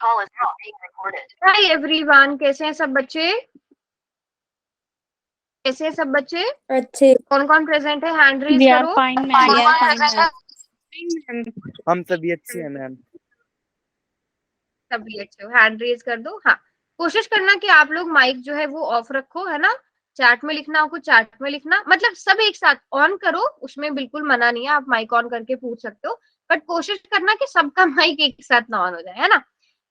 Hi everyone, कैसे हैं सब बच्चे? कैसे हैं सब बच्चे? अच्छे। कौन कौन प्रेजेंट है? हैंड रेज We are करो। fine, ma'am. We are fine, ma'am. हम सभी अच्छे हैं मैम। सभी अच्छे हो? हैंड रेज कर दो। हाँ, कोशिश करना कि आप लोग माइक जो है वो ऑफ रखो, है ना। चैट में लिखना हो, चैट में लिखना, मतलब सब एक साथ ऑन करो, उसमें बिल्कुल मना नहीं है, आप माइक ऑन करके पूछ सकते हो, बट कोशिश करना कि सबका माइक एक साथ ना ऑन हो जाए, है ना।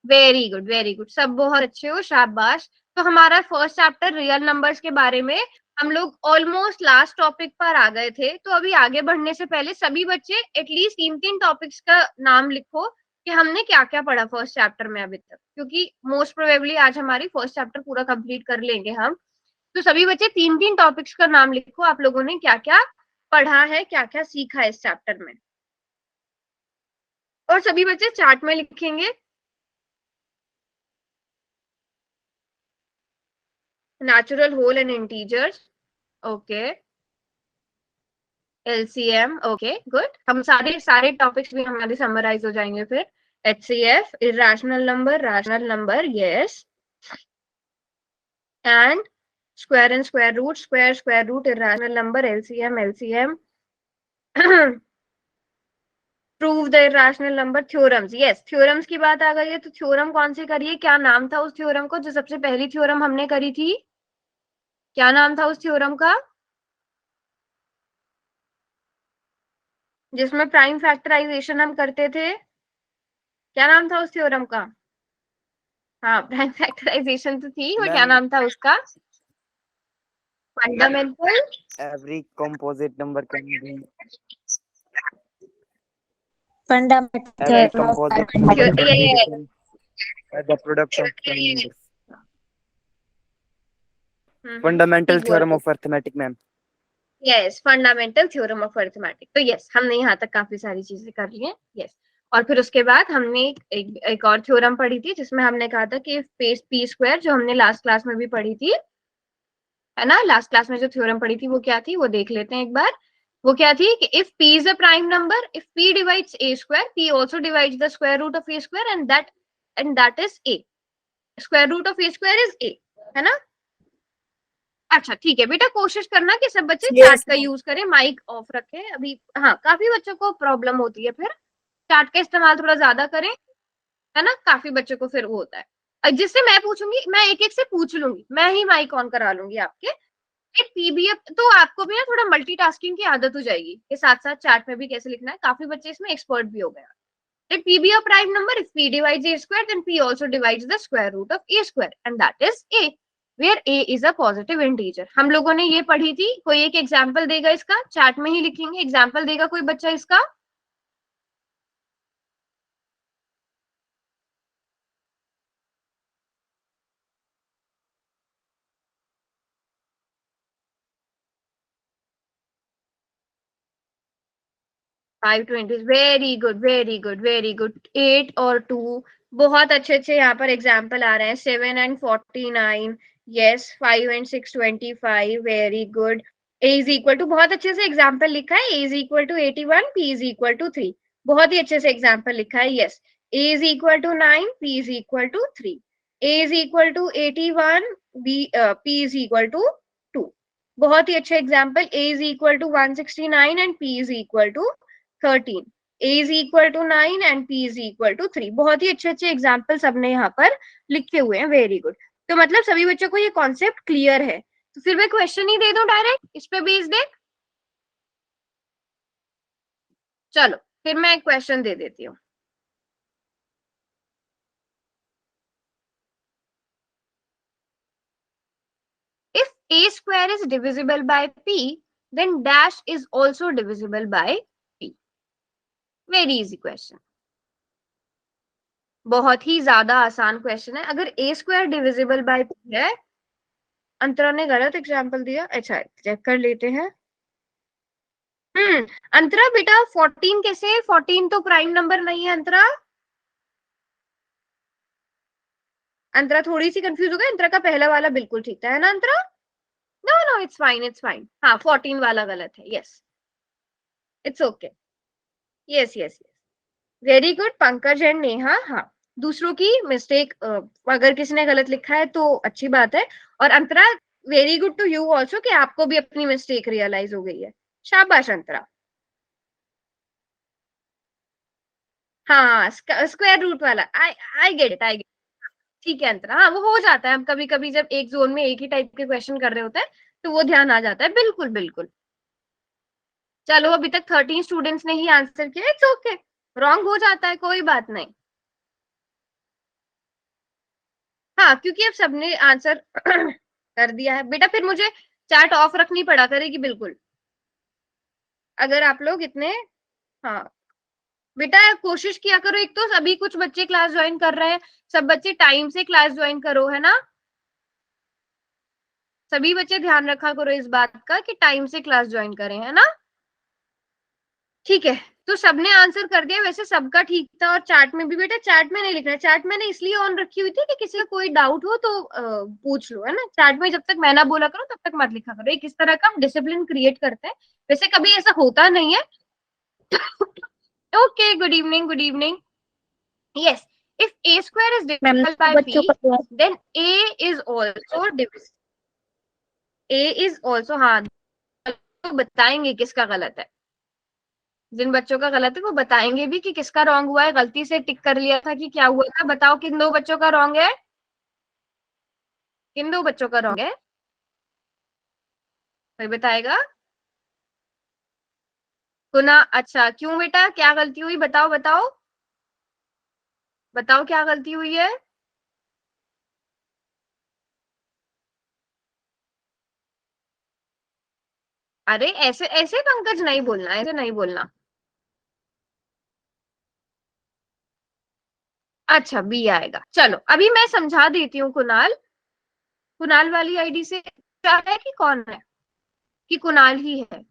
वेरी गुड, वेरी गुड, सब बहुत अच्छे हो, शाबाश। तो हमारा फर्स्ट चैप्टर रियल नंबर्स के बारे में हम लोग ऑलमोस्ट लास्ट टॉपिक पर आ गए थे। तो अभी आगे बढ़ने से पहले सभी बच्चे एटलीस्ट 3 टॉपिक्स का नाम लिखो कि हमने क्या क्या पढ़ा फर्स्ट चैप्टर में अभी तक, क्योंकि मोस्ट प्रोबेबली आज हमारी फर्स्ट चैप्टर पूरा कंप्लीट कर लेंगे हम। तो सभी बच्चे 3 टॉपिक्स का नाम लिखो, आप लोगों ने क्या क्या पढ़ा है, क्या क्या सीखा है इस चैप्टर में। और सभी बच्चे चार्ट में लिखेंगे। Natural whole and integers, okay. LCM, okay good. हम सारे टॉपिक्स भी हमारे समराइज हो जाएंगे फिर। HCF, irrational number, rational number, yes. And square and square root, irrational number, LCM prove the irrational number, theorems, yes theorems की बात आ गई है। तो थ्योरम कौन सी करिए? क्या नाम था उस थ्योरम को जो सबसे पहली थ्योरम हमने करी थी? क्या नाम था उस थ्योरम का जिसमें प्राइम फैक्टराइजेशन हम करते थे? क्या नाम था उस थ्योरम का? हाँ, प्राइम फैक्टराइजेशन तो थी, और क्या नाम था उसका? Fundamental every composite number can be fundamental every theorem of composite number can be yeah. written as the product of prime numbers. Fundamental theorem of arithmetic, ma'am. Yes, fundamental theorem of arithmetic. तो yes, हमने यहाँ तक काफी सारी चीजें कर ली हैं, yes. और फिर उसके बाद हमने एक और थ्योरम पढ़ी थी जिसमें हमने कहा था कि पी स्क्वायर, जो हमने लास्ट क्लास में भी पढ़ी थी, है ना। लास्ट क्लास में जो थ्योरम पढ़ी थी वो क्या थी, वो देख लेते हैं एक बार। वो क्या थी कि if p is a prime number, if p divides a square, p also divides the square root of a square, and that is a। Square root of a square is a, है ना। अच्छा ठीक है बेटा, कोशिश करना कि सब बच्चे चैट का यूज करें, माइक ऑफ रखें अभी। हाँ, काफी बच्चों को प्रॉब्लम होती है, फिर चैट का इस्तेमाल थोड़ा ज्यादा करें, है ना। काफी बच्चों को फिर वो होता है। जिससे मैं पूछूंगी, मैं एक एक से पूछ लूंगी, मैं ही माइक ऑन करा लूंगी आपके। पीबीएफ तो आपको भी ना थोड़ा मल्टीटास्किंग की आदत हो जाएगी के साथ साथ चैट में भी कैसे लिखना है। काफी बच्चे इसमें एक्सपर्ट भी हो गए। Let p be a prime number if p divides a square, then p also divides the square root of a square, and that is a, where a is a positive integer. हम लोगों ने ये पढ़ी थी। कोई एक example देगा इसका? चैट में ही लिखेंगे, एग्जाम्पल देगा कोई बच्चा इसका? Five twenty, very good, very good, very good. 8 और 2, बहुत अच्छे अच्छे यहाँ पर एग्जाम्पल आ रहे हैं। 7 and 49, yes. 5 and 6 25, very good. a is equal to, बहुत अच्छे से एग्जाम्पल लिखा है। a is equal to 81, p is equal to 3, बहुत ही अच्छे से एग्जाम्पल लिखा है, yes. a is equal to 9, p is equal to 3, a is equal to 81, p is equal to 2, बहुत ही अच्छे example. a is equal to 169 and p is equal to 13, a is equal to 9 and p is equal to 3, बहुत ही अच्छे अच्छे example सबने यहाँ पर लिखे हुए हैं, वेरी गुड। तो मतलब सभी बच्चों को ये कॉन्सेप्ट क्लियर है। तो फिर मैं क्वेश्चन ही दे दूं डायरेक्ट इस पे बेस दे। चलो फिर मैं एक क्वेश्चन दे देती हूँ। If a square is divisible by p, then dash is also divisible by p. Very easy question, बहुत ही ज्यादा आसान क्वेश्चन है। अगर a square divisible by p है, अंतरा ने गलत एग्जाम्पल दिया, अच्छा चेक कर लेते हैं। अंतरा बेटा 14 कैसे? 14 तो प्राइम नंबर नहीं है अंतरा। अंतरा थोड़ी सी कंफ्यूज हो गई। अंतरा का पहला वाला बिल्कुल ठीक था, है ना Antara? No no, it's fine, it's fine. हाँ, 14 वाला गलत है, yes, it's okay, yes yes yes, very good Pankaj and Neha. हाँ, दूसरों की मिस्टेक अगर किसी ने गलत लिखा है तो अच्छी बात है। और Antara, very good to you also कि आपको भी अपनी मिस्टेक रियलाइज हो गई है। शाबाश अंतरा। हाँ, स्क्वायर रूट वाला, I I get it, I get. ठीक है अंतरा, हाँ वो हो जाता है, हम कभी कभी जब एक जोन में एक ही टाइप के क्वेश्चन कर रहे होते हैं तो वो ध्यान आ जाता है, बिल्कुल बिल्कुल। चलो अभी तक 13 स्टूडेंट्स ने ही आंसर किया, इट्स ओके, रॉन्ग हो जाता है, कोई बात नहीं। हाँ, क्योंकि अब सबने आंसर कर दिया है बेटा, फिर मुझे चैट ऑफ रखनी पड़ा करेगी बिल्कुल, अगर आप लोग इतने। हाँ बेटा, कोशिश किया करो, एक तो अभी कुछ बच्चे क्लास ज्वाइन कर रहे हैं, सब बच्चे टाइम से क्लास ज्वाइन करो, है ना। सभी बच्चे ध्यान रखा करो इस बात का कि टाइम से क्लास ज्वाइन करें, है ना। ठीक है, तो सबने आंसर कर दिया, वैसे सबका ठीक था। और चैट में भी बेटा, चैट में नहीं लिखना है, चैट मैंने इसलिए ऑन रखी हुई थी कि किसी का कोई डाउट हो तो पूछ लो, है ना। चैट में जब तक मैं ना बोला करो तब तक मत लिखा करो, एक इस तरह का हम डिसिप्लिन क्रिएट करते हैं, वैसे कभी ऐसा होता नहीं है। Okay, good evening, good evening. Yes, if a square is ma'am divisible by p, बच्चों का then a is also divisible, a is also, हाँ तो बताएंगे किसका गलत है, जिन बच्चों का गलत है वो बताएंगे भी कि किसका रॉन्ग हुआ है, गलती से टिक कर लिया था कि क्या हुआ था। बताओ किन दो बच्चों का रॉन्ग है, किन दो बच्चों का रॉन्ग है, कोई बताएगा। कुना, अच्छा क्यों बेटा, क्या गलती हुई, बताओ बताओ, बताओ क्या गलती हुई है। अरे ऐसे ऐसे पंकज नहीं बोलना, ऐसे नहीं बोलना। अच्छा बी आएगा, चलो अभी मैं समझा देती हूँ। कुणाल, कुणाल वाली आईडी से क्या है कि कौन है, कि कुणाल ही है।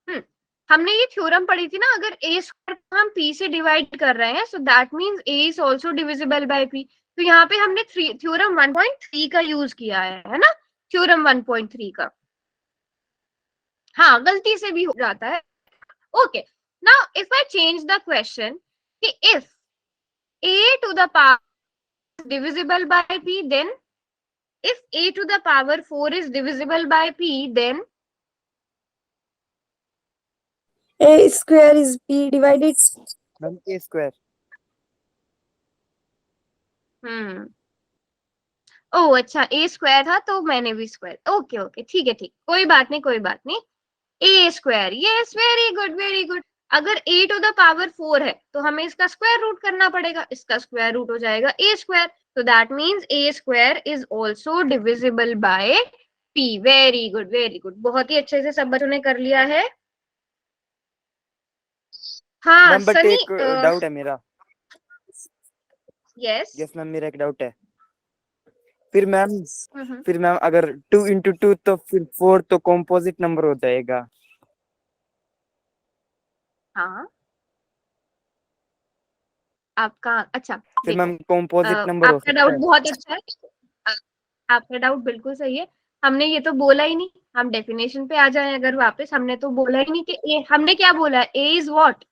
हम्म, हमने ये थ्योरम पढ़ी थी ना, अगर ए स्क्वायर को हम पी से डिवाइड कर रहे हैं, so that means A is also divisible by P. तो यहाँ पे हमने थ्योरम 1.3 का यूज किया है ना, थ्योरम 1.3 का। हाँ, गलती से भी हो जाता है। Okay, now if I change the question कि if a to the power divisible by p, then if a to the power 4 is divisible by p, then A square is B divided. Ma'am a square. हम्म, ओ अच्छा, ए square था तो मैंने भी square, okay okay, ठीक है, ठीक, कोई बात नहीं, कोई बात नहीं। A square, yes, very good very good. अगर ए टू द पावर 4 है तो हमें इसका स्क्वायर रूट करना पड़ेगा, इसका स्क्वायर रूट हो जाएगा ए स्क्वायर, तो that means A square is also divisible by P. Very good very good, बहुत ही अच्छे से सब बच्चों ने कर लिया है। हाँ मैम बट सनी, एक डाउट है मेरा। यस, यस मैम, मेरा एक डाउट है। फिर मैम, फिर मैम अगर 2 into 2 तो फिर 4 तो कॉम्पोजिट नंबर हो जाएगा। हाँ आपका, अच्छा फिर देखो, मैम कॉम्पोजिट नंबर हो आपका सकता डाउट है। बहुत अच्छा है, आपका डाउट बिल्कुल सही है। हमने ये तो बोला ही नहीं, हम डेफिनेशन पे आ जाए अगर वापस, हमने तो बोला ही नहीं कि ए, हमने क्या बोला, a is what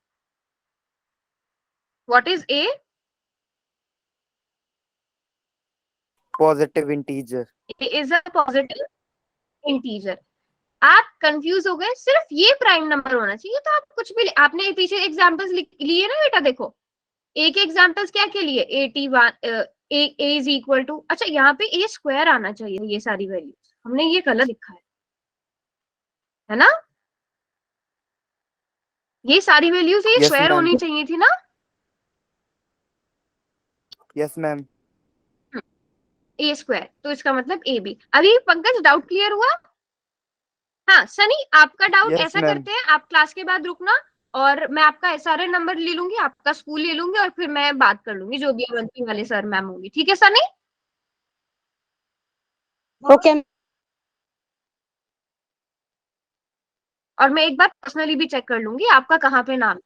is a, positive integer. A is a positive integer. आप कंफ्यूज हो गए, सिर्फ ये प्राइम नंबर होना चाहिए, तो आप कुछ भी, आपने पीछे एग्जांपल्स लिए ना बेटा, देखो ए के एग्जांपल्स क्या के लिए, 81, ए इज इक्वल टू, अच्छा यहाँ पे ए स्क्वायर आना चाहिए, ये सारी वैल्यूज हमने ये गलत लिखा है ना, ये सारी वैल्यूज ये यस स्क्वायर मैम। होनी चाहिए थी ना। Yes ma'am. ए स्क्वायर, तो इसका मतलब ए बी। अभी पंकज डाउट क्लियर हुआ। हाँ सनी, आपका डाउट यस ऐसा मैम। करते हैं, आप क्लास के बाद रुकना, और मैं आपका एसआरए नंबर ले लूंगी, आपका स्कूल ले लूंगी, और फिर मैं बात कर लूंगी जो भी अवंती वाले सर मैम होंगी, ठीक है सनी। ओके और मैं एक बार पर्सनली भी चेक कर लूंगी आपका कहाँ पे नाम है,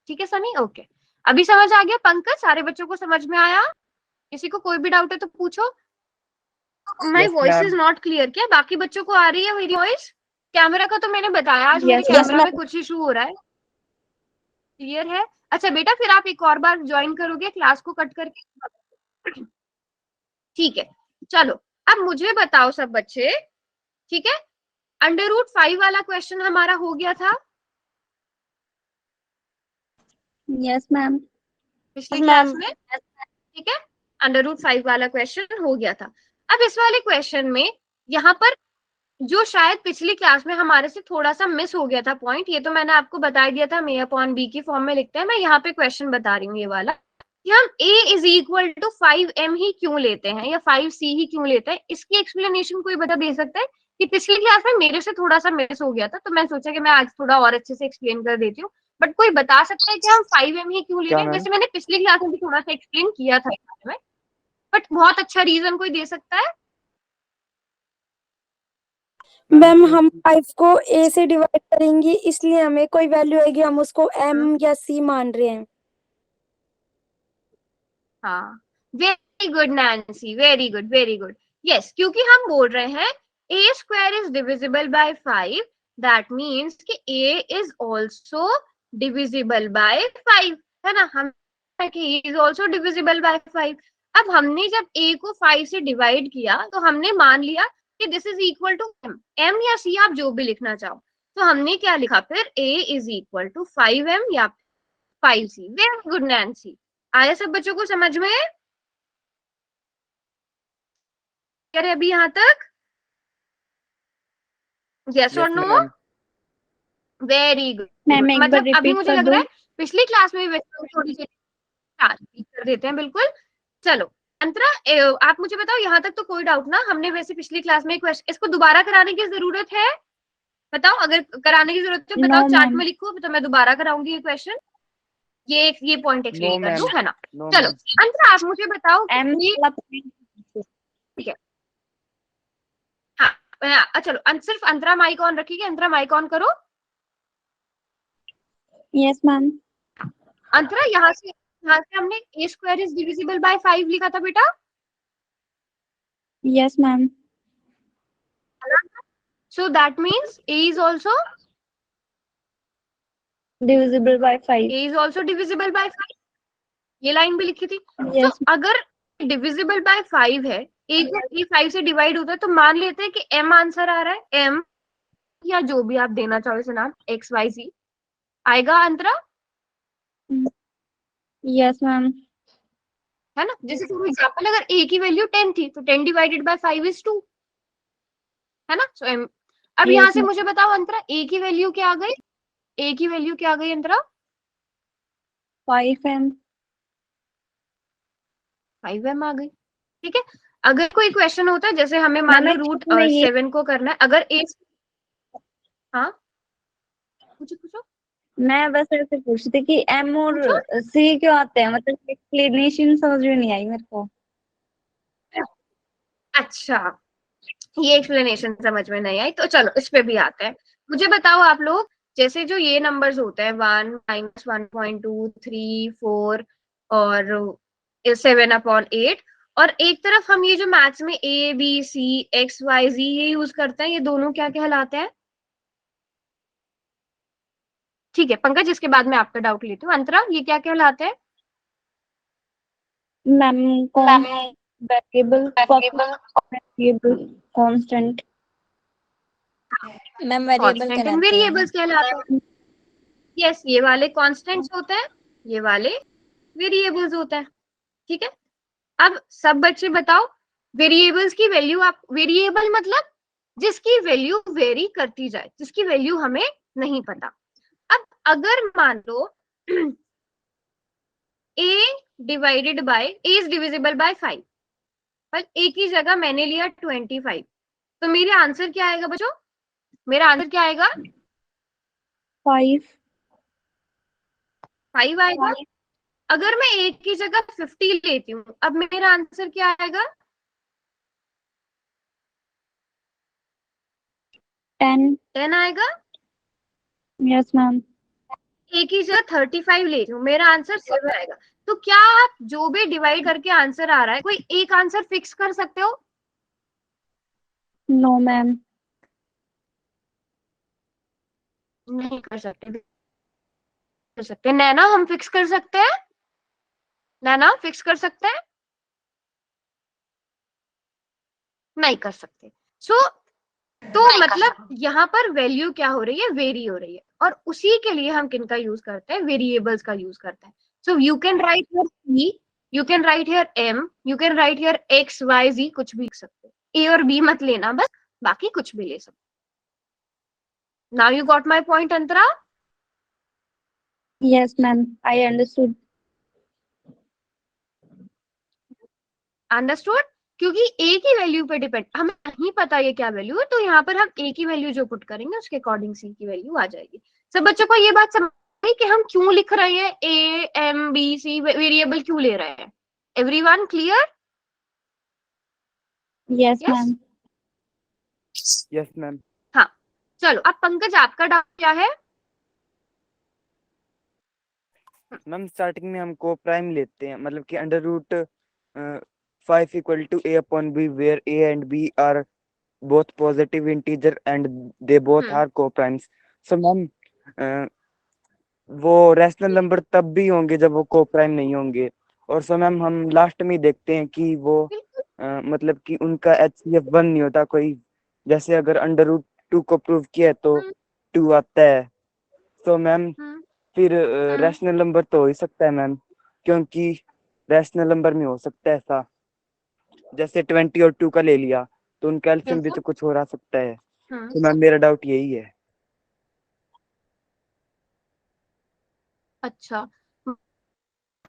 ठीक है सनी, ओके। अभी समझ आ गया पंकज, सारे बच्चों को समझ में आया, किसी को कोई भी डाउट है तो पूछो। My yes voice is ma'am. Not clear, क्या बाकी बच्चों को आ रही है मेरी वॉइस। कैमरा का तो मैंने बताया, आज मेरे Yes, कैमरा ma'am. में कुछ इशू हो रहा है। क्लियर है? अच्छा बेटा, फिर आप एक और बार ज्वाइन करोगे क्लास को कट करके? ठीक है, चलो अब मुझे बताओ सब बच्चे, ठीक है, √5 वाला क्वेश्चन हमारा हो गया था Yes, ma'am. पिछली Yes, क्लास ma'am. में, ठीक है, √5 वाला क्वेश्चन हो गया था। अब इस वाले क्वेश्चन में यहाँ पर जो शायद पिछली क्लास में हमारे से थोड़ा सा मिस हो गया था पॉइंट, ये तो मैंने आपको बता दिया था, मे अपॉन बी की फॉर्म में लिखते हैं, मैं यहाँ पे क्वेश्चन बता रही हूँ ये वाला, कि हम a is equal to 5m ही क्यों लेते हैं या 5c ही क्यों लेते हैं, इसकी एक्सप्लेनेशन कोई बता दे सकता है? कि पिछली क्लास में मेरे से थोड़ा सा मिस हो गया था, तो मैं सोचा कि मैं आज थोड़ा और अच्छे से एक्सप्लेन कर देती हूँ, बट कोई बता सकता है कि हम 5m ही क्यों ले क्या रहे हैं? मैम? वैसे मैंने पिछली क्लास में भी थोड़ा सा एक्सप्लेन किया था इस बारे में, बट बहुत अच्छा रीजन कोई दे सकता है? मैम हम 5 को a से डिवाइड करेंगे, इसलिए हमें कोई वैल्यू आएगी, हम उसको m या c मान रहे हैं। हाँ, very good Nancy, very good, very good. Yes, क्योंकि हम बोल रहे हैं a square is divisible by 5, that means कि a is also divisible by 5, है ना? हम कि a is also divisible by 5। अब हमने जब a को 5 से डिवाइड किया तो हमने मान लिया कि this is equal to m या c, आप जो भी लिखना चाहो। तो हमने क्या लिखा फिर? a is equal to 5m या 5c। Very good Nancy. आया सब बच्चों को समझ में? क्या अभी यहाँ तक? यस और yes no? Ma'am. Very good. Ma'am एक बार मतलब अभी रिपीट मुझे कर लग दो। रहा है पिछली क्लास में भी वैसे हम थोड़ी सी रिपीट कर देते हैं, बिल्कुल। चलो अंतरा, आप मुझे बताओ, यहाँ तक तो कोई डाउट ना? हमने वैसे पिछली क्लास में क्वेश्चन, इसको दोबारा कराने की जरूरत है? बताओ, अगर कराने की जरूरत है नो बताओ, चार्ट मैम। में लिखो, तो मैं दोबारा कराऊंगी ये क्वेश्चन। ये पॉइंट नो एक्सप्लेन कर मैम, दूं, है ना? नो चलो मैम। अंतरा, आप मुझे बताओ m कि वाला point। ठीक है, हाँ, चलो सिर्फ अंतरा माइक ऑन रखिएगा, अंतरा माइक ऑन करो। Yes ma'am. अंतरा, यहाँ से हमने a square is divisible by 5 लिखा था बेटा, yes ma'am. so that means a is also divisible by 5। a is also divisible by 5, ये लाइन भी लिखी थी। तो यस। अगर डिविजिबल बाय 5 है, एक जब ये 5 से डिवाइड होता है, तो मान लेते हैं कि m आंसर आ रहा है, m या जो भी आप देना चाहो इसे नाम, x y z आएगा अंतरा, यस मैम। है ना? जैसे फॉर एग्जाम्पल अगर a की वैल्यू 10 थी, तो 10 डिवाइडेड बाय 5 इज 2, है ना? सो m, अब यहाँ यस से मुझे बताओ अंतरा, a की वैल्यू क्या आ गई? a की वैल्यू क्या आ गई अंतरा? 5m। 5m आ गई, ठीक है। अगर कोई क्वेश्चन होता है, जैसे हमें मान लो मैं √7 को करना है, अगर a, हाँ पूछो पूछो मैं बस ऐसे पूछ रही थी कि m और पूछो। c क्यों आते हैं, मतलब एक्सप्लेनेशन समझ में नहीं आई मेरे को। अच्छा, ये एक्सप्लेनेशन समझ में नहीं आई, तो चलो इस पे भी आते हैं। मुझे बताओ आप लोग, जैसे जो ये नंबर्स होते हैं 1 -1.2 3 4 और 7/8, और एक तरफ हम ये जो मैथ्स में a b c x y z ये यूज करते हैं, ये दोनों क्या कहलाते हैं? ठीक है पंकज, इसके बाद में आपका डाउट लेती हूँ। अंतरा, ये क्या कहलाते हैं? मैम कौन variable variable constant. Ma'am variable constant and कहलाते हैं। वेरिएबल्स कहलाते हैं। यस, ये वाले कांस्टेंट्स होते हैं, ये वाले वेरिएबल्स होते हैं, ठीक है। अब सब बच्चे बताओ, वेरिएबल्स की वैल्यू, आप वेरिएबल मतलब जिसकी वैल्यू वेरी करती जाए, जिसकी वैल्यू हमें नहीं पता। अब अगर मान लो a divided by a is divisible by 5, पर a की जगह मैंने लिया 25, तो मेरा आंसर क्या आएगा बच्चों? मेरा आंसर क्या आएगा? 5 5 आएगा। अगर मैं a की जगह 50 लेती हूँ, अब मेरा आंसर क्या आएगा? 10 आएगा। Yes ma'am. a की जगह 35 ले रही हूँ, मेरा आंसर 7 आएगा। तो क्या आप जो भी डिवाइड करके आंसर आ रहा है, कोई एक आंसर फिक्स कर सकते हो? No ma'am. नहीं कर सकते। नैना हम फिक्स कर सकते हैं, नैना फिक्स कर सकते हैं, नहीं कर सकते। सो तो मतलब यहाँ पर वैल्यू क्या हो रही है, वेरी हो रही है, और उसी के लिए हम किन का यूज करते हैं, वेरिएबल्स का यूज करते हैं। So you can write here c, you can write here m, you can write here x y z, कुछ भी लिख सकते हो, ए और बी मत लेना बस, बाकी कुछ भी ले सकते। Now you got my point Antara? Yes, ma'am. I understood. Understood? क्योंकि ए की वैल्यू पे डिपेंड, हमें नहीं पता ये क्या वैल्यू है, तो यहाँ पर हम ए की वैल्यू जो पुट करेंगे उसके अकॉर्डिंग सी की वैल्यू आ जाएगी। सब बच्चों को ये बात समझ आई कि हम क्यों लिख रहे हैं, A M B C variable क्यों ले रहे हैं? Everyone clear? Yes, yes, ma'am. Yes ma'am. हाँ। चलो अब पंकज आपका डाउट क्या है? मैम स्टार्टिंग में हम को प्राइम लेते हैं, मतलब कि under root 5 equal to a upon b where a and b are both positive integer and they both are co-primes. So ma'am वो रैशनल नंबर तब भी होंगे जब वो को-प्राइम नहीं होंगे, और सो मैम हम लास्ट में देखते हैं कि वो मतलब कि उनका HCF 1 नहीं होता कोई, जैसे अगर अंडर रूट 2 को प्रूव किया है तो 2 आता है। तो मैम फिर रैशनल नंबर तो हो ही सकता है मैम, क्योंकि रैशनल नंबर में हो सकता है ऐसा, जैसे 20 और 2 का ले लिया तो उनका एलसीएम भी तो कुछ हो रहा सकता है। तो मैम मेरा डाउट यही है। अच्छा,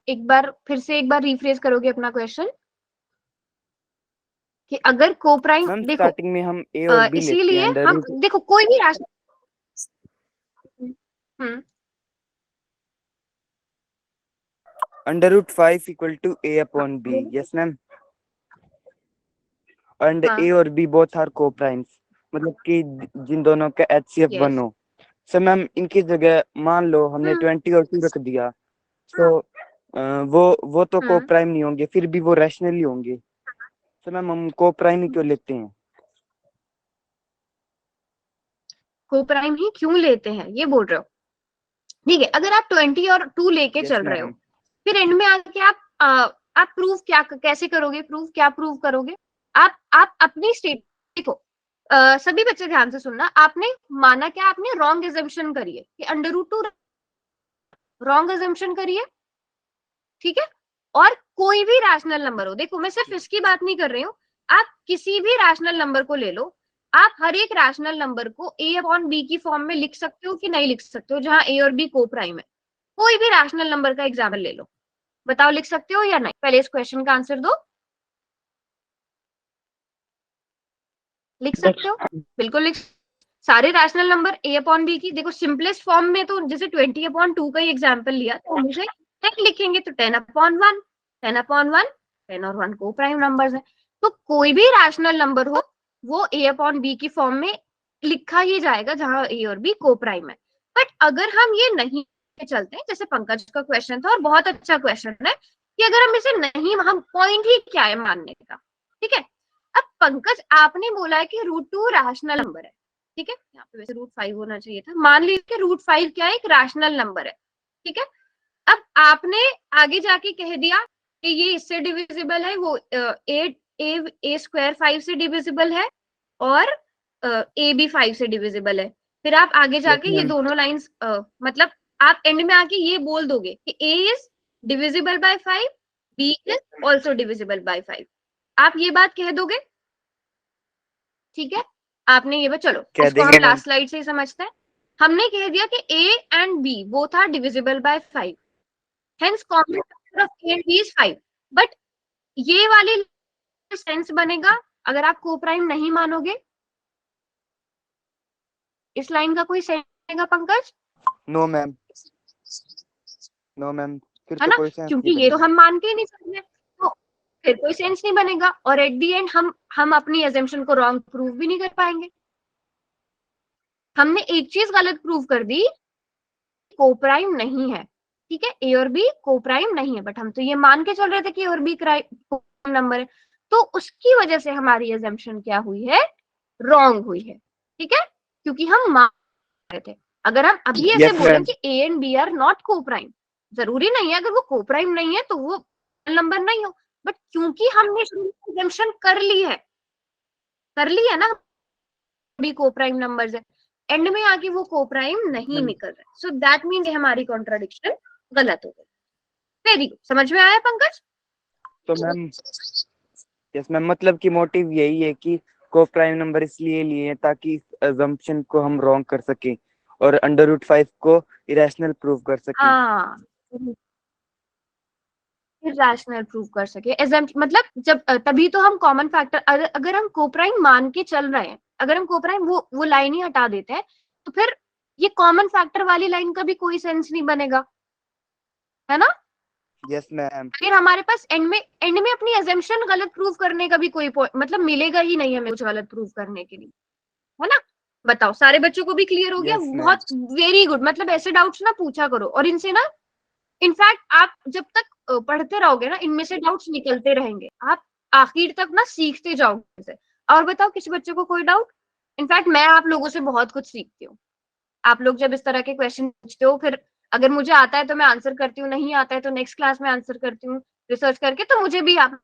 एक बार फिर से एक बार रिफ्रेश करोगे अपना क्वेश्चन, कि अगर कोप्राइम, मैम देखो स्टार्टिंग में हम ए और बी लेते हैं इसीलिए अंडर हम रूट, देखो कोई भी राशि, under root 5 equal to a upon b। Yes ma'am, and हाँ ए और बी बोथ आर को-प्राइम्स, मतलब कि जिन दोनों का HCF 1 हो। सो मैम इनकी जगह मान लो हमने 20 और 2 रख दिया, तो वो तो को-प्राइम नहीं होंगे, फिर भी वो रैशनली होंगे। तो मैम हम को-प्राइम ही क्यों लेते हैं? कोप्राइम ही क्यों लेते हैं ये बोल रहे हो? ठीक है, अगर आप 20 और 2 लेके यस चल रहे हो, मैम। फिर एंड में आके आप प्रूव क्या कैसे करोगे, प्रूव करोगे? आप अपनी स्टेट, देखो सभी बच्चे ध्यान से सुनना, आपने माना क्या, आपने रॉन्ग एजम्पशन करी है कि अंडर रूट 2, रॉन्ग एजम्पशन करी है, ठीक है? और कोई भी रैशनल नंबर हो, देखो मैं सिर्फ इसकी बात नहीं कर रही हूँ, आप किसी भी रैशनल नंबर को ले लो, आप हर एक रैशनल नंबर को ए अपॉन बी की फॉर्म में लिख सकते हो कि नहीं लिख सकते हो, जहां ए और बी को प्राइम है। कोई भी रैशनल नंबर का एग्जाम्पल ले लो, बताओ लिख सकते हो या नहीं? पहले इस क्वेश्चन का आंसर दो। लिख सकते हो, बिल्कुल लिख, सारे rational number A upon B की, देखो सिंपलेस्ट फॉर्म में तो जैसे 20 अपॉन 2 का ही एग्जाम्पल लिया तो हम इसे 10 लिखेंगे, तो 10 अपॉन 1, 10 अपॉन 1, 10 और 1 को प्राइम नंबर्स है। तो कोई भी रैशनल नंबर हो वो ए अपॉन बी की फॉर्म में लिखा ही जाएगा जहां ए और बी को प्राइम है। बट अगर हम ये नहीं चलते, जैसे पंकज का क्वेश्चन था और बहुत अच्छा क्वेश्चन है, कि अगर हम इसे नहीं, हम पॉइंट ही क्या है मानने का, ठीक है? अब पंकज आपने बोला है कि रूट 2 रैशनल नंबर है, ठीक है, यहाँ पे वैसे रूट 5 होना चाहिए था, मान लीजिए रूट 5 क्या है, एक रैशनल नंबर है, ठीक है? अब आपने आगे जाके कह दिया कि ये इससे डिविजिबल है, वो ए स्क्वायर 5 से डिविजिबल है, और ए बी 5 से डिविजिबल है। फिर आप आगे जाके ये दोनों लाइंस मतलब आप एंड में आके ये बोल दोगे कि a is divisible by 5, b is also divisible by 5, आप ये बात कह दोगे, ठीक है? आपने ये बात, चलो इसको हम लास्ट स्लाइड से ही समझते हैं। हमने कह दिया कि A and B both are divisible by 5, hence common factor of A and B is 5। But ये वाली सेंस बनेगा अगर आप को प्राइम नहीं मानोगे, इस लाइन का कोई सेंस बनेगा Pankaj? No ma'am, no ma'am, फिर है तो ना, कोई सेंस क्योंकि नहीं ये तो बनेगा। हम मान के ही नहीं सकते, तो फिर कोई सेंस नहीं बनेगा, और एट दी एंड हम अपनी एजम्पशन को रॉन्ग प्रूव भी नहीं कर पाएंगे। हमने एक चीज गलत प्रूव कर दी, कोप्राइम नहीं है, ठीक है, ए और बी कोप्राइम नहीं है, बट हम तो ये मान के चल रहे थे कि ए और बी कोप्राइम नंबर है, तो उसकी वजह से हमारी एजम्पशन क्या हुई है, रॉन्ग हुई है, ठीक है, क्योंकि हम मान रहे थे। अगर हम अभी ऐसे Yes, बोले ma'am. कि A and B are not coprime, जरूरी नहीं है अगर वो को प्राइम नहीं है तो वो नंबर नहीं हो, बट क्योंकि हमने एग्जम्पशन कर ली है ना, भी को प्राइम नंबर्स है, एंड में आके वो को प्राइम नहीं मैम, निकल रहा, सो दैट मीन्स हमारी कॉन्ट्राडिक्शन गलत हो गई। वेरी गुड, समझ में आया पंकज? तो मैम यस मैम, मतलब कि मोटिव यही है कि को प्राइम नंबर इसलिए लिए हैं ताकि अजम्पशन को हम रॉन्ग कर सकें और अंडर रूट 5 को इरेशनल प्रूव कर सकें। हाँ, इरेशनल प्रूव कर सके, मतलब जब तभी तो हम कॉमन फैक्टर, अगर हम कोप्राइम मान के चल रहे हैं, अगर हम कोप्राइम वो लाइन ही हटा देते हैं तो फिर ये कॉमन फैक्टर वाली लाइन का भी कोई सेंस नहीं बनेगा, है ना? Yes ma'am. फिर हमारे पास एंड में अपनी एजम्पशन गलत प्रूव करने का भी कोई मतलब मिलेगा ही नहीं हमें कुछ गलत प्रूव करने के लिए, है ना? बताओ, सारे बच्चों को भी क्लियर हो गया? Yes ma'am. बहुत वेरी गुड, मतलब ऐसे डाउट्स ना पूछा करो, और इनसे ना इनफैक्ट आप जब तक पढ़ते रहोगे ना इनमें से डाउट्स निकलते रहेंगे, आप आखिर तक ना सीखते जाओगे इसे। और बताओ, किसी बच्चे को कोई डाउट? इनफैक्ट मैं आप लोगों से बहुत कुछ सीखती हूँ, आप लोग जब इस तरह के क्वेश्चन पूछते हो, फिर अगर मुझे आता है तो मैं आंसर करती हूँ, नहीं आता है तो नेक्स्ट क्लास में आंसर करती हूँ रिसर्च करके, तो मुझे भी आप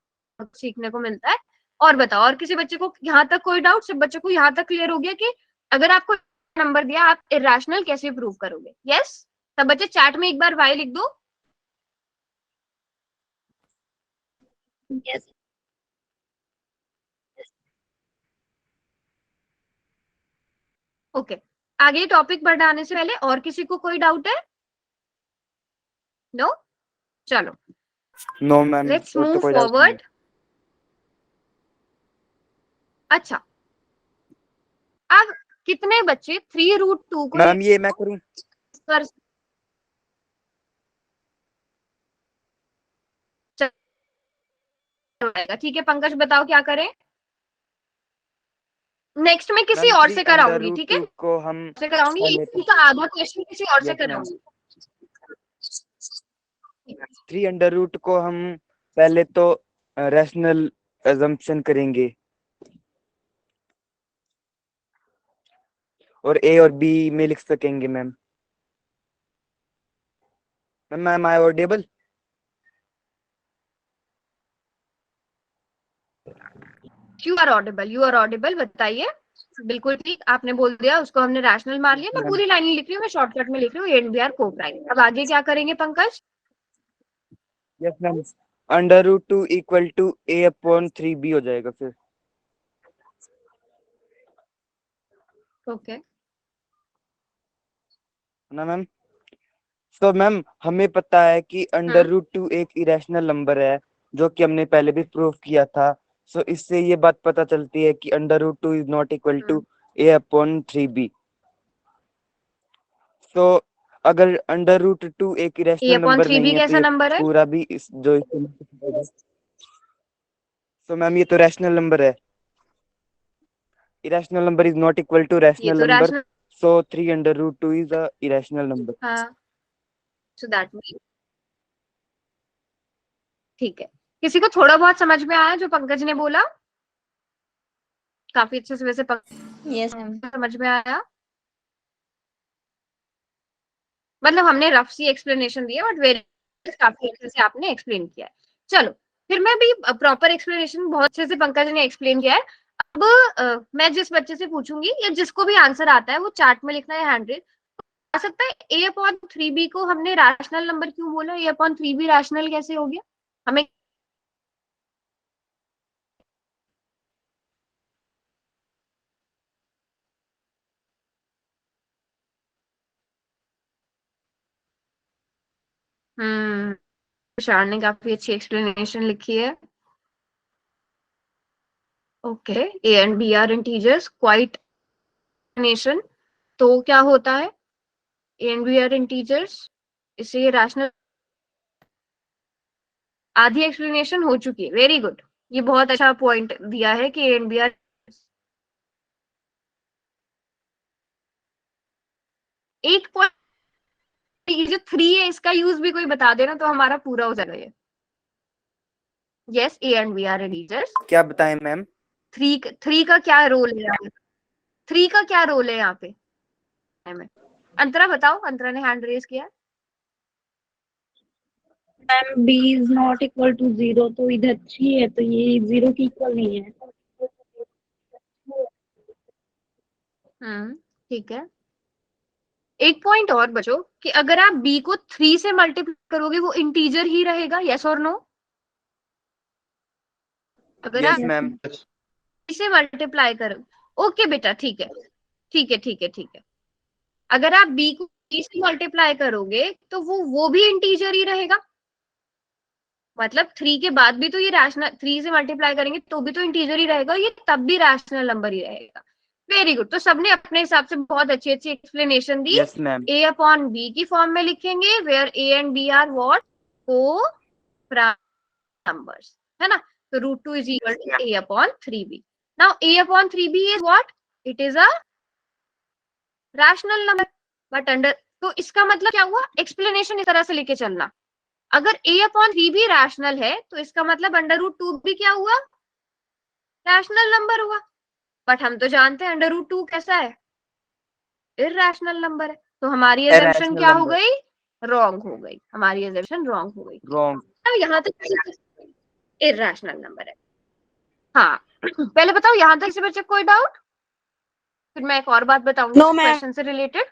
सीखने को मिलता है। और बताओ, और किसी बच्चे को यहाँ तक कोई डाउट? सब बच्चों को यहाँ तक क्लियर हो गया कि अगर आपको नंबर दिया आप इरेशनल कैसे प्रूव करोगे? यस? सब बच्चे चैट में एक बार वाई लिख दो। यस। ओके, आगे टॉपिक बढ़ाने से पहले और किसी को कोई डाउट है? नो? चलो नो मैम, लेट्स और तो मूव कोई डाउट नहीं है। फॉरवर्ड। अच्छा, अब कितने बच्चे 3√2 को मैम ये मैं करूं? कर जाएगा? ठीक है पंकज, बताओ क्या करें? नेक्स्ट में किसी मैम और थ्री से अंडर कराऊंगी, रूट ठीक है? टू को हम से कराऊंगी, पहले तो इसका आधा क्वेश्चन किसी और से यस मैम, कराऊंगी। 3 अंडर रूट को हम पहले तो रैशनल अजम्पशन करेंगे और ए और बी में लिख सकेंगे ma'am. Ma'am I audible? You are audible, you are audible, बताइए। बिल्कुल ठीक, आपने बोल दिया, उसको हमने रैशनल मार लिया। मैं मैम पूरी लाइन लिख रही हूँ, मैं शॉर्टकट में लिख रही हूँ, and B are coprime. अब आगे क्या करेंगे Pankaj? Yes ma'am, under root 2 equal to A/3B हो जाएगा फिर, ओके, है ना मैम? तो मैम हमें पता है कि अंडर रूट 2 एक इरेशनल नंबर है, जो कि हमने पहले भी प्रूव किया था। सो इससे ये बात पता चलती है कि under root 2 is not equal to A/3B। तो अगर अंडर रूट 2 एक A irrational upon number three नहीं बी है तो कैसा ये नंबर है? पूरा भी इस जो तो मैम ये तो रैशनल नंबर है। irrational number is not equal to ये rational तो number, rational, so 3 under root 2 is a irrational number। हाँ, सो दैट मीन ठीक है। किसी को थोड़ा बहुत समझ में आया जो पंकज ने बोला? काफी अच्छे से वैसे यस मैम। समझ में आया, मतलब हमने रफ सी एक्सप्लेनेशन दी है, बट वेरी काफी अच्छे से आपने एक्सप्लेन किया है। चलो, फिर मैं भी प्रॉपर एक्सप्लेनेशन बहुत अच्छे से पंकज ने एक्सप्लेन किया है। अब मैं जिस बच्चे से पूछूंगी या जिसको भी आंसर आता है वो चार्ट में लिखना है, हैंड आ सकता है। A/3B को हमने रैशनल नंबर क्यों बोला? A/3B रैशनल कैसे हो गया? हमें तुषार ने काफी अच्छी एक्सप्लेनेशन लिखी है। Okay, A and B are integers, quite explanation. तो क्या होता है? A and B are integers, इसे रैशनल, आधी एक्सप्लेनेशन हो चुकी है। वेरी गुड, ये बहुत अच्छा पॉइंट दिया है कि ए एंड बी आर। एक पॉइंट, ये जो 3 है इसका यूज भी कोई बता देना तो हमारा पूरा हो जाएगा ये। Yes, A and B are integers. क्या बताएं मैम? 3 का क्या रोल है यहाँ पे? 3 का क्या रोल है यहाँ पे? अंतरा बताओ, अंतरा ने हैंड रेज किया। Ma'am b is not equal to 0, तो इधर 3 है, तो ये 0 के इक्वल नहीं है। ठीक है। एक पॉइंट और बचो कि अगर आप b को 3 से मल्टीप्लाई करोगे वो इंटीजर ही रहेगा, यस और नो? अगर यस आप मैम। 3 से मल्टीप्लाई करो, ओके बेटा, ठीक है ठीक है ठीक है ठीक है। अगर आप b को 3 से मल्टीप्लाई करोगे तो वो भी इंटीजर ही रहेगा, मतलब 3 के बाद भी तो ये रैशनल, 3 से मल्टीप्लाई करेंगे तो भी तो इंटीजर ही रहेगा, ये तब भी रैशनल नंबर ही रहेगा। Very good. तो सबने अपने हिसाब से बहुत अच्छी अच्छी एक्सप्लेनेशन दी। Yes ma'am. a upon b की फॉर्म में लिखेंगे where a and b are what, coprime numbers, है ना? तो √2 is equal to a upon 3b। Now a upon 3b is what, it is a rational number, but under, तो इसका मतलब क्या हुआ, एक्सप्लेनेशन इस तरह से लेके चलना, अगर a अपॉन 3b रैशनल है तो इसका मतलब √2 भी क्या हुआ, रैशनल नंबर हुआ। बट हम तो जानते हैं √2 कैसा है, इरैशनल नंबर है, तो हमारी अजम्पशन Irrational क्या हो number. गई, रॉन्ग हो गई, हमारी अजम्पशन रॉन्ग हो गई। Wrong. अब यहाँ तक इरैशनल नंबर है। हाँ पहले बताओ यहाँ तक से बच्चे कोई डाउट, फिर मैं एक और बात बताऊंगी No, ma'am. क्वेश्चन से रिलेटेड।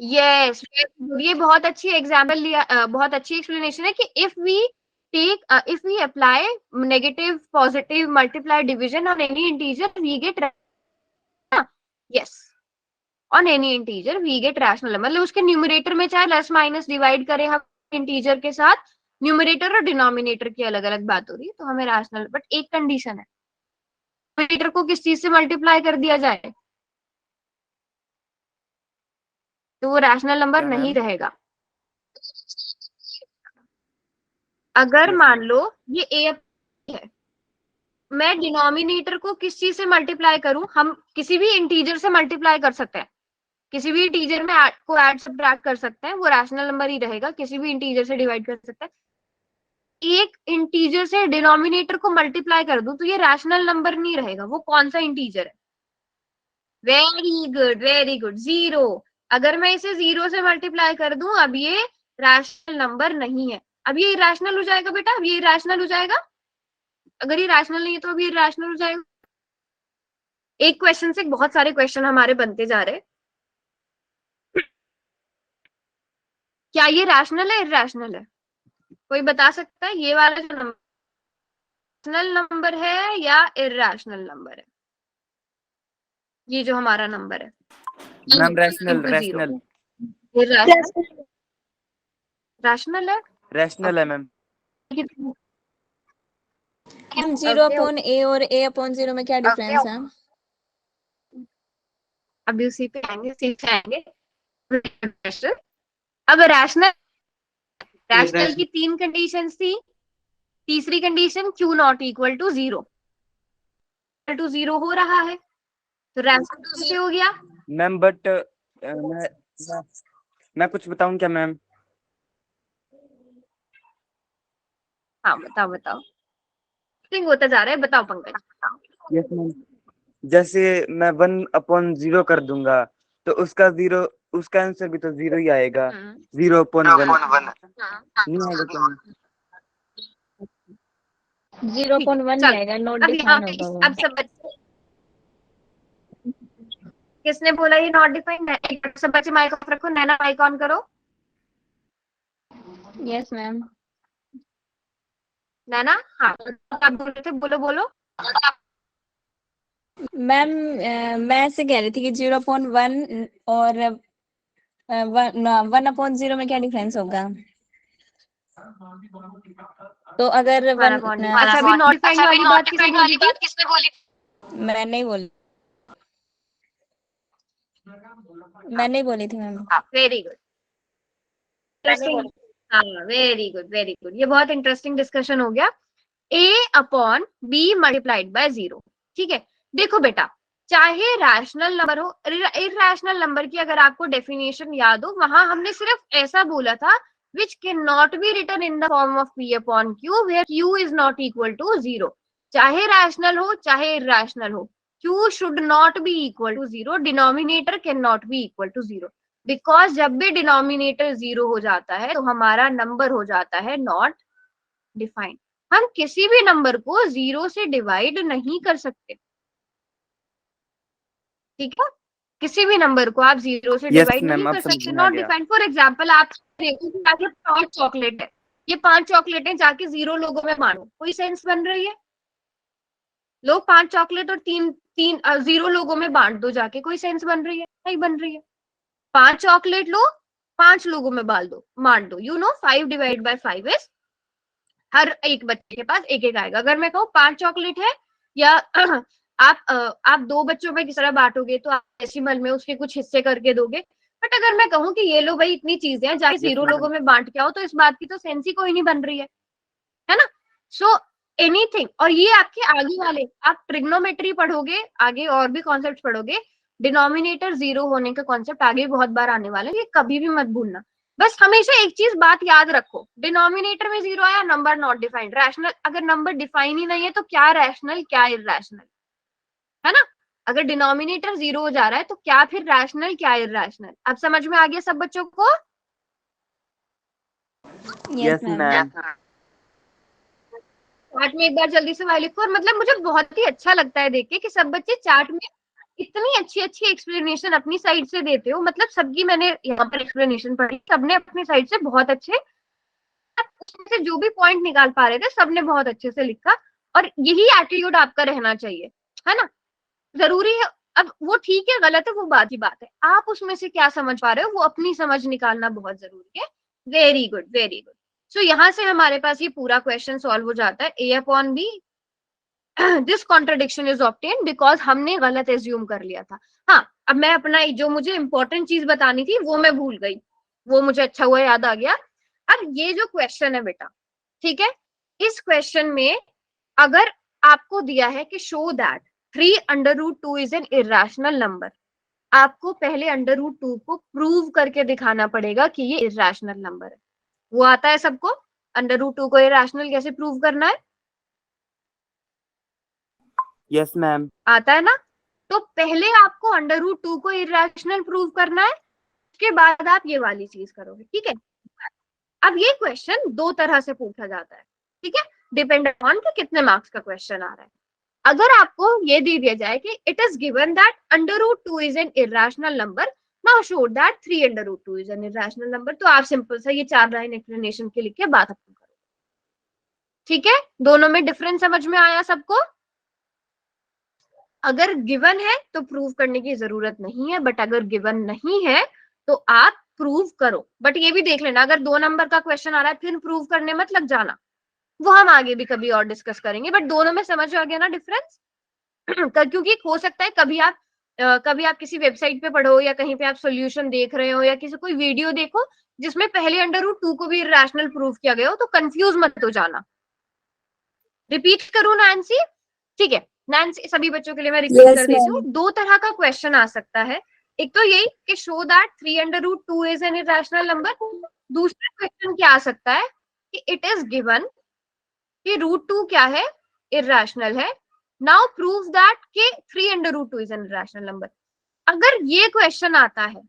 यस, ये बहुत अच्छी एग्जाम्पल लिया, बहुत अच्छी एक्सप्लेनेशन है कि if we apply negative positive multiply division on any integer we get, yes, on any integer we get rational number, मतलब उसके न्यूमरेटर में चाहे प्लस माइनस डिवाइड करें हम इंटीजर के साथ, न्यूमरेटर और डिनोमिनेटर की अलग अलग बात हो रही है, तो हमें रैशनल, बट एक कंडीशन है, न्यूमरेटर को किस चीज से मल्टीप्लाई कर दिया जाए तो वो रैशनल नंबर क्या नहीं मैम? रहेगा। अगर Yes, मान ma'am. लो ये a है, मैं डिनोमिनेटर को किस चीज से मल्टीप्लाई करूं, हम किसी भी इंटीजर से मल्टीप्लाई कर सकते हैं, किसी भी इंटीजर में को ऐड सब्ट्रैक्ट कर सकते हैं, वो रैशनल नंबर ही रहेगा, किसी भी इंटीजर से डिवाइड कर सकते हैं। एक इंटीजर से डिनोमिनेटर को मल्टीप्लाई कर दूं तो ये रैशनल नंबर नहीं रहेगा, वो कौन सा इंटीजर है, वेरी गुड वेरी गुड, 0। अगर मैं इसे 0 से मल्टीप्लाई कर दूं अब ये रैशनल नंबर नहीं है, अब ये इरैशनल हो जाएगा बेटा, अब ये इरैशनल हो जाएगा, अगर ये रैशनल नहीं है तो अब ये इरैशनल हो जाएगा। एक क्वेश्चन से बहुत सारे क्वेश्चन हमारे बनते जा रहे हैं, क्या ये रैशनल है इरैशनल है, कोई बता सकता है ये वाला जो नंबर रैशनल नंबर है या इरैशनल नंबर है, ये जो हमारा नंबर है मैम रैशनल into रैशनल 0, ये रैशनल है, रैशनल है मैम। हम 0/a और a/0 में क्या डिफरेंस है? अभी उसी पे आएंगे, सीख आएंगे। अब रैशनल की 3 कंडीशन थी, तीसरी condition q not equal to 0 हो रहा है, तो रैशनल कैसे हो गया मैम बट मैं कुछ बताऊं क्या मैम? हाँ बताओ बताओ, होता जा रहा है, बताओ पंकज। Yes ma'am. जैसे मैं 1/0 कर दूंगा तो उसका आंसर भी तो 0 ही आएगा, 0/1 नहीं आएगा क्या मैम? 0.1 नहीं आएगा, नॉट अब यहाँ डिफाइन पे होगा अब सब बच्चे, किसने बोला ये नॉट डिफाइंड, सब बच्चे माइक ऑफ रखो, नैना माइक ऑन करो। वो। Yes ma'am. नैना, हाँ आप बोल रहे थे, बोलो बोलो। मैम मैं ऐसे कह रही थी कि 0.1 और 1/0 में क्या डिफरेंस होगा, तो अगर अच्छा अभी नॉट डिफाइंड वाली बात किसने बोली थी? मैं नहीं बोली, मैं नहीं बोली थी मैम। वेरी गुड, हाँ वेरी गुड वेरी गुड, ये बहुत इंटरेस्टिंग डिस्कशन हो गया। a upon b multiplied by 0, ठीक है। देखो बेटा, चाहे रैशनल नंबर हो, इरैशनल नंबर की अगर आपको डेफिनेशन याद हो, वहां हमने सिर्फ ऐसा बोला था which cannot be written in the form of p upon q where q is not equal to 0, चाहे रैशनल हो चाहे इरैशनल हो, Q should not be equal to 0, denominator can not be equal to 0, because जब भी denominator 0 हो जाता है तो हमारा नंबर हो जाता है नॉट डिफाइंड। हम किसी भी नंबर को 0 से डिवाइड नहीं कर सकते, ठीक है, किसी भी नंबर को आप 0 से यस डिवाइड नहीं मैम, अब कर समझ सकते, में आ नॉट गया। डिफाइंड। फॉर एग्जाम्पल आप देखो कि आगे 5 चॉकलेट है, ये 5 चॉकलेटें जाके 0 लोगों में बांटो, कोई सेंस बन रही है? लोग 5 चॉकलेट और 0 लोगों में बांट दो जाके, कोई सेंस बन रही है? नहीं बन रही है। 5 चॉकलेट लो, 5 लोगों में बांट दो, you know 5 divide by 5 is, हर एक बच्चे के पास एक एक आएगा। अगर मैं कहूँ 5 चॉकलेट है, या आप 2 बच्चों में किस तरह बांटोगे, तो आप डेसिमल में उसके कुछ हिस्से करके दोगे। बट अगर मैं कहूँ कि ये लो भाई इतनी चीजें हैं, जाके 0 लोगों में बांट के आओ, तो इस बात की तो सेंस ही कोई नहीं बन रही है ना। सो एनीथिंग, और ये आपके आगे वाले, आप ट्रिग्नोमेट्री पढ़ोगे आगे, और भी कॉन्सेप्ट पढ़ोगे, डिनोमिनेटर 0 होने का कॉन्सेप्ट आगे बहुत बार आने वाला है, ये कभी भी मत भूलना। बस हमेशा एक चीज बात याद रखो, डिनोमिनेटर में 0 आया, नंबर नॉट डिफाइंड, रैशनल। अगर नंबर डिफाइन ही नहीं है तो क्या रैशनल क्या इरैशनल, है ना। अगर डिनोमिनेटर 0 हो जा रहा है तो क्या फिर रैशनल क्या इरैशनल। अब समझ में आ गया सब बच्चों को? Yes yes ma'am. Ma'am. Chart में एक बार जल्दी से वाई लिखो। और मतलब मुझे बहुत ही अच्छा लगता है देख के कि सब बच्चे चार्ट में इतनी अच्छी अच्छी एक्सप्लेनेशन अपनी साइड से देते हो। मतलब सबकी मैंने यहाँ पर एक्सप्लेनेशन पढ़ी, सबने अपनी साइड से बहुत अच्छे, उसमें से जो भी पॉइंट निकाल पा रहे थे सबने बहुत अच्छे से लिखा। और यही एटीट्यूड आपका रहना चाहिए, है ना। जरूरी है, अब वो ठीक है गलत है वो बात ही बात है, आप उसमें से क्या समझ पा रहे हो वो अपनी समझ निकालना बहुत जरूरी है। Very good very good. So यहाँ से हमारे पास ये पूरा क्वेश्चन सॉल्व हो जाता है। A upon b, this contradiction is obtained because हमने गलत एज्यूम कर लिया था। हाँ, अब मैं अपना जो मुझे इंपॉर्टेंट चीज बतानी थी वो मैं भूल गई, वो मुझे अच्छा हुआ याद आ गया। अब ये जो क्वेश्चन है बेटा, ठीक है, इस क्वेश्चन में अगर आपको दिया है कि show that 3√2 is an irrational number, आपको पहले √2 को प्रूव करके दिखाना पड़ेगा कि ये इरेशनल नंबर है। वो आता है सबको? √2 को इरेशनल कैसे प्रूव करना है? Yes ma'am. आता है ना। तो पहले आपको √2 को इरेशनल प्रूव करना है, उसके बाद आप ये वाली चीज करोगे, ठीक है। अब ये क्वेश्चन 2 तरह से पूछा जाता है, ठीक है, डिपेंड अपॉन कि कितने मार्क्स का क्वेश्चन आ रहा है। अगर आपको ये दे दिया जाए कि it is given that √2 is an irrational number, now show that 3√2 is an irrational number, तो आप सिंपल सा ये 4 लाइन एक्सप्लेनेशन के लिख के बात खत्म करो, ठीक है। दोनों में डिफरेंस समझ में आया सबको? अगर गिवन है तो प्रूव करने की जरूरत नहीं है, बट अगर गिवन नहीं है तो आप प्रूव करो। बट ये भी देख लेना, अगर 2 नंबर का क्वेश्चन आ रहा है फिर प्रूव करने मत लग जाना, वो हम आगे भी कभी और डिस्कस करेंगे। बट दोनों में समझ आ गया ना डिफरेंस? क्योंकि हो सकता है कभी आप किसी वेबसाइट पे पढ़ो या कहीं पे आप सॉल्यूशन देख रहे हो या किसी कोई वीडियो देखो जिसमें पहले √2 को भी रैशनल प्रूव किया गया हो, तो कंफ्यूज मत हो जाना। रिपीट करूं नैन्सी? ठीक है नैन्सी, सभी बच्चों के लिए मैं रिपीट Yes, कर देती हूँ। ma'am. 2 तरह का क्वेश्चन आ सकता है, एक तो यही कि show that 3√2 is an irrational number. दूसरा क्वेश्चन क्या आ सकता है कि इट इज गिवन कि √2 क्या है, इरेशनल है, नाउ प्रूव दैट कि 3√2 इज एन इरेशनल नंबर। अगर ये क्वेश्चन आता है,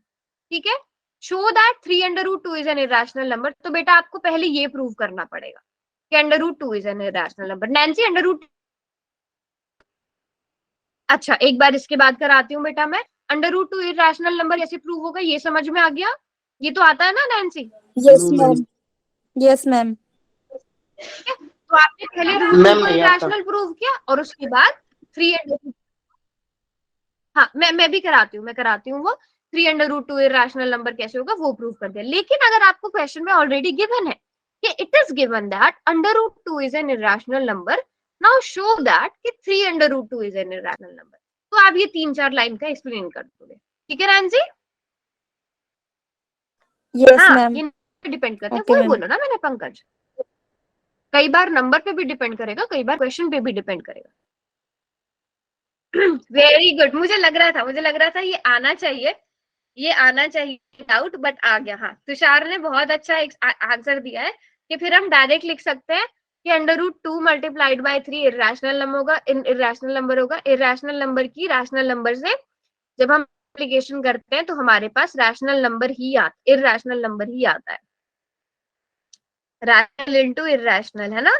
ठीक है, show that 3√2 is an irrational number, तो बेटा आपको पहले ये प्रूव करना पड़ेगा कि √2 is an irrational number. Nancy √2, अच्छा एक बार इसके बाद कराती हूँ बेटा मैं। √2 इरेशनल नंबर कैसे प्रूव होगा ये समझ में आ गया? ये तो आता है ना Nancy? Yes, ma'am. Yes, ma'am. तो आपने पहले √2 को इरेशनल प्रूव किया और उसके बाद 3, हाँ मैं भी कराती हूँ वो 3√2 इरेशनल नंबर कैसे होगा वो प्रूव कर दिया। लेकिन अगर आपको क्वेश्चन में ऑलरेडी गिवन है कि it is given that √2 is an irrational number, now show that कि 3√2 इज एन इरेशनल नंबर, तो आप ये 3-4 लाइन का एक्सप्लेन कर दोगे, ठीक है नैन्सी? Yes, हाँ, ma'am. ये डिपेंड करता है, Okay, वही ma'am. बोला ना मैंने पंकज, कई बार नंबर पे भी डिपेंड करेगा, कई बार क्वेश्चन पे भी डिपेंड करेगा। वेरी गुड, मुझे लग रहा था ये आना चाहिए डाउट, बट आ गया। हाँ तुषार ने बहुत अच्छा आंसर दिया है कि फिर हम डायरेक्ट लिख सकते हैं कि √2 मल्टीप्लाइड बाय 3 इरेशनल नंबर होगा, इरेशनल नंबर होगा। इरेशनल नंबर की रैशनल नंबर से जब हम मल्टीप्लिकेशन करते हैं तो हमारे पास रैशनल नंबर ही आता, इरेशनल नंबर ही आता है। रैशनल इनटू इरेशनल, है ना।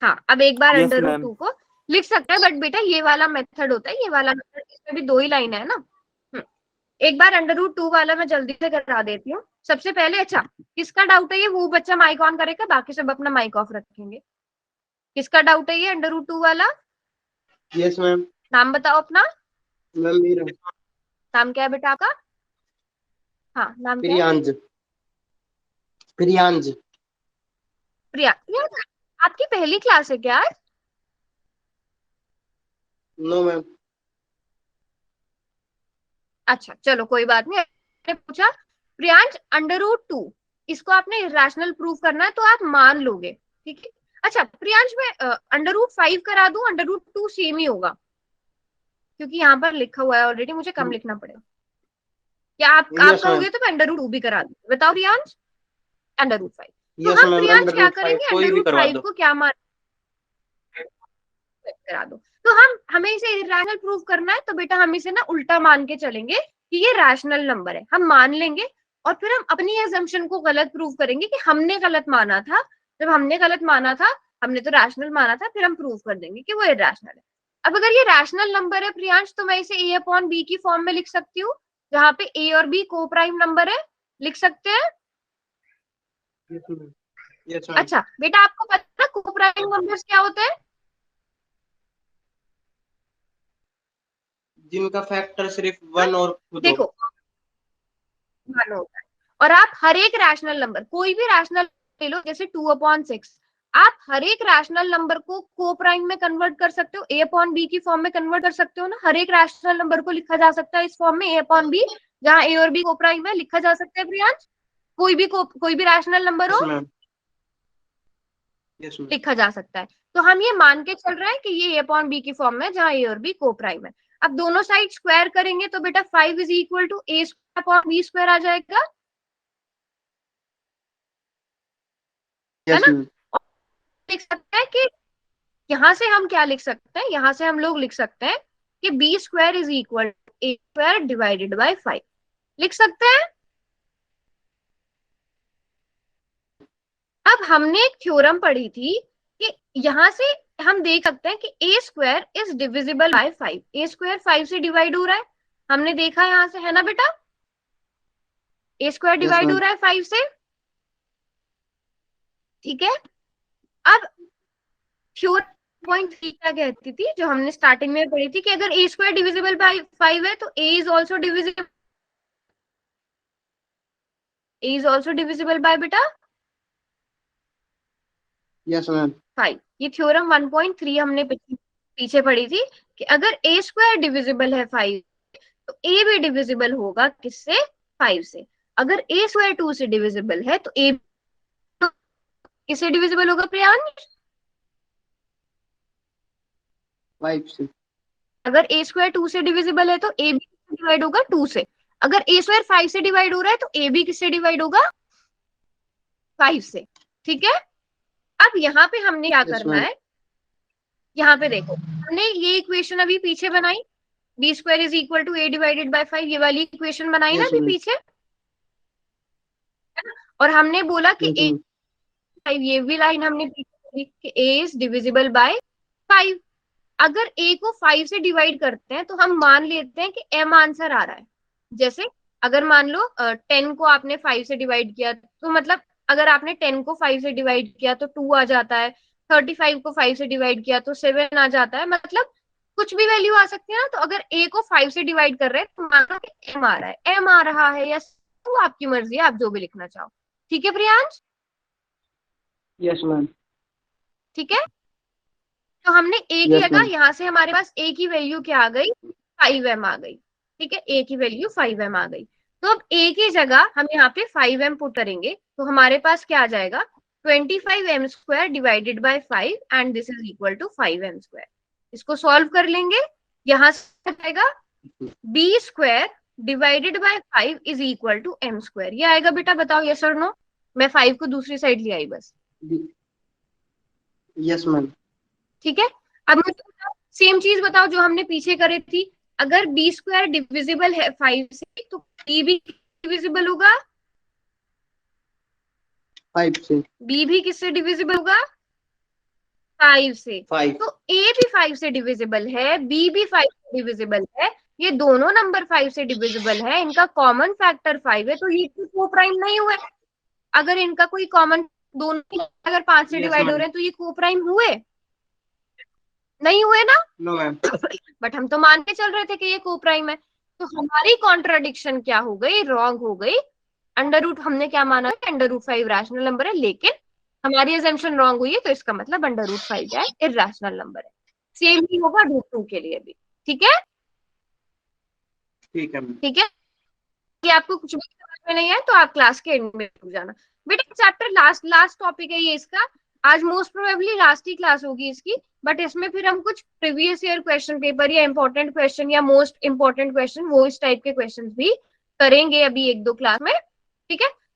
हाँ, अब एक बार यस मैम। √2 को लिख सकते हैं, बट बेटा ये वाला मेथड होता है, ये वाला मेथड, इसमें भी 2 ही लाइन है ना। एक बार √2 वाला मैं जल्दी से करा देती हूँ। सबसे पहले, अच्छा किसका डाउट है ये, वो बच्चा माइक ऑन करेगा, बाकी सब अपना माइक ऑफ रखेंगे। किसका डाउट है ये √2 वाला? Yes ma'am. नाम बताओ अपना। मैम मेरा नाम क्या है बेटा आपका? हाँ, नाम क्या है? प्रियांज। प्रियांज। प्रिया। यार, आपकी पहली क्लास है क्या आज? No ma'am. अच्छा चलो कोई बात नहीं। मैंने पूछा प्रियांश, √2 इसको आपने इरेशनल प्रूव करना है तो आप मान लोगे, ठीक है। अच्छा प्रियांश, मैं √5 करा दूं, √2 सेम ही होगा क्योंकि यहाँ पर लिखा हुआ है ऑलरेडी, मुझे कम लिखना पड़ेगा। क्या आप यस मैम। कहोगे तो मैं √2 भी करा दूं? बताओ प्रियांश। √5 तो यस हम मैम, प्रियांश क्या √5 करेंगे, कोई भी करवा √5 दो। को क्या मान करा दो। तो हम हमें इसे इरेशनल प्रूव करना है तो बेटा हम इसे ना उल्टा मान के चलेंगे कि ये रैशनल नंबर है, हम मान लेंगे और फिर हम अपनी अजम्पशन को गलत प्रूव करेंगे कि हमने गलत माना था। जब हमने गलत माना था, हमने तो रैशनल माना था, फिर हम प्रूव कर देंगे कि वो इरेशनल है। अब अगर ये रैशनल नंबर है प्रियांश, तो मैं इसे a/b की फॉर्म में लिख सकती हूँ, जहाँ पे a और b को प्राइम नंबर है। लिख सकते हैं? Yes ma'am. Yes ma'am. अच्छा बेटा, आपको पता है को प्राइम नंबर्स क्या होते हैं? जिनका फैक्टर सिर्फ 1 और 2 देखो, 1 होता है और आप हर एक रैशनल नंबर, कोई भी रैशनल ले लो, जैसे 2/6, आप हर एक रैशनल नंबर को को प्राइम में कन्वर्ट कर सकते हो, a/b की फॉर्म में कन्वर्ट कर सकते हो ना। हर एक रैशनल नंबर को लिखा जा सकता है इस फॉर्म में, a/b, जहाँ a और b को प्राइम है, लिखा जा सकता है प्रियांश। कोई भी रैशनल नंबर यस हो, मैम। Yes ma'am. लिखा जा सकता है। तो हम ये मान के चल रहे हैं कि ये a/b की फॉर्म में, जहाँ a और b को प्राइम है। अब दोनों साइड स्क्वायर करेंगे तो बेटा 5 = a²/b² आ जाएगा, है यस ना। मैम। लिख सकते हैं कि यहाँ से हम क्या लिख सकते हैं, यहाँ से हम लोग लिख सकते हैं कि b² = a² डिवाइडेड बाय 5, लिख सकते हैं। अब हमने एक थ्योरम पढ़ी थी कि यहाँ से हम देख सकते हैं कि a² is divisible by 5, a² 5 से डिवाइड हो रहा है, हमने देखा यहाँ से, है ना बेटा। a² डिवाइड हो मैम। रहा है 5 से, ठीक है। अब थ्योरम 3 क्या कहती थी, जो हमने स्टार्टिंग में पढ़ी थी, कि अगर a² डिविजिबल बाय 5 है तो a is also divisible bye बेटा यस मैम। 5। ये थ्योरम 1.3 हमने पीछे पढ़ी थी कि अगर a² डिविजिबल है 5 तो a भी डिविजिबल होगा किससे, 5 से। अगर a² 2 से डिविजिबल है तो a किससे डिविजिबल होगा प्रियांश? 5 से। अगर a² 2 से डिविजिबल है तो a भी किससे डिवाइड होगा, 2 से। अगर a² 5 से डिवाइड हो रहा है तो a भी किससे डिवाइड होगा, 5 से, ठीक है। अब यहाँ पे हमने क्या यस करना मैम। है, यहाँ पे देखो, हमने ये इक्वेशन अभी पीछे बनाई, b² = a डिवाइडेड बाय 5, ये वाली इक्वेशन बनाई ना यस अभी मैम। पीछे, और हमने बोला कि यस a मैम। 5, ये भी लाइन हमने पीछे पढ़ी कि a इज डिविजिबल बाय 5। अगर a को 5 से डिवाइड करते हैं तो हम मान लेते हैं कि m आंसर आ रहा है। जैसे अगर मान लो 10 को आपने 5 से डिवाइड किया, तो मतलब अगर आपने 10 को 5 से डिवाइड किया तो 2 आ जाता है, 35 को 5 से डिवाइड किया तो 7 आ जाता है, मतलब कुछ भी वैल्यू आ सकती है ना। तो अगर a को 5 से डिवाइड कर रहे हैं तो मान लो कि m आ रहा है, m आ रहा है या तो आपकी मर्जी है, आप जो भी लिखना चाहो, ठीक है प्रियांश। Yes ma'am. ठीक है, तो हमने a की यस जगह, मैम। यहाँ से हमारे पास a की वैल्यू क्या आ गई, 5m आ गई, ठीक है। a की वैल्यू 5m आ गई, तो अब a की जगह हम यहाँ पे 5m पुट करेंगे तो हमारे पास क्या आ जाएगा, 25m² divided by 5 and this is equal to 5m²। इसको सॉल्व कर लेंगे, यहाँ से आ जाएगा b² divided by 5 is equal to m²। ये आएगा बेटा, बताओ यस और नो। मैं 5 को दूसरी साइड ले आई बस। Yes ma'am. ठीक है, अब मुझे सेम चीज बताओ जो हमने पीछे करी थी। अगर बी स्क्वायर डिविजिबल है 5 से तो बी भी डिविजिबल होगा, 5 से। बी भी किससे डिविजिबल होगा? 5 से। 5। तो ए भी 5 से डिविजिबल है, बी भी 5 से डिविजिबल है, ये दोनों नंबर 5 से डिविजिबल है, इनका कॉमन फैक्टर 5 है, तो ये को प्राइम नहीं हुए। अगर इनका कोई कॉमन, दोनों अगर 5 से Yes, डिवाइड हो ma'am. रहे हैं तो ये को प्राइम हुए? नहीं हुए ना? No ma'am. बट हम तो मान के चल रहे थे कि ये को प्राइम है, तो हमारी कॉन्ट्राडिक्शन क्या हो गई? रॉन्ग हो गई। अंडर रूट हमने क्या माना कि अंडर रूट 5 रैशनल नंबर है, लेकिन हमारी एजम्पशन रॉन्ग हुई है, तो इसका मतलब अंडर रूट 5 क्या है? इरैशनल नंबर है। सेम ही होगा रूट 2 के लिए भी। ठीक है, ठीक है मैम। ठीक है। कि आपको कुछ भी समझ में नहीं है तो आप क्लास के एंड में रुक जाना। बेटा चैप्टर लास्ट टॉपिक है ये इसका, आज मोस्ट प्रोबेबली लास्ट ही क्लास होगी इसकी, बट इसमें फिर हम कुछ प्रीवियस ईयर क्वेश्चन पेपर या इंपॉर्टेंट क्वेश्चन या मोस्ट इंपॉर्टेंट क्वेश्चन वो इस टाइप के क्वेश्चन भी करेंगे अभी 1-2 क्लास में। ठीक है,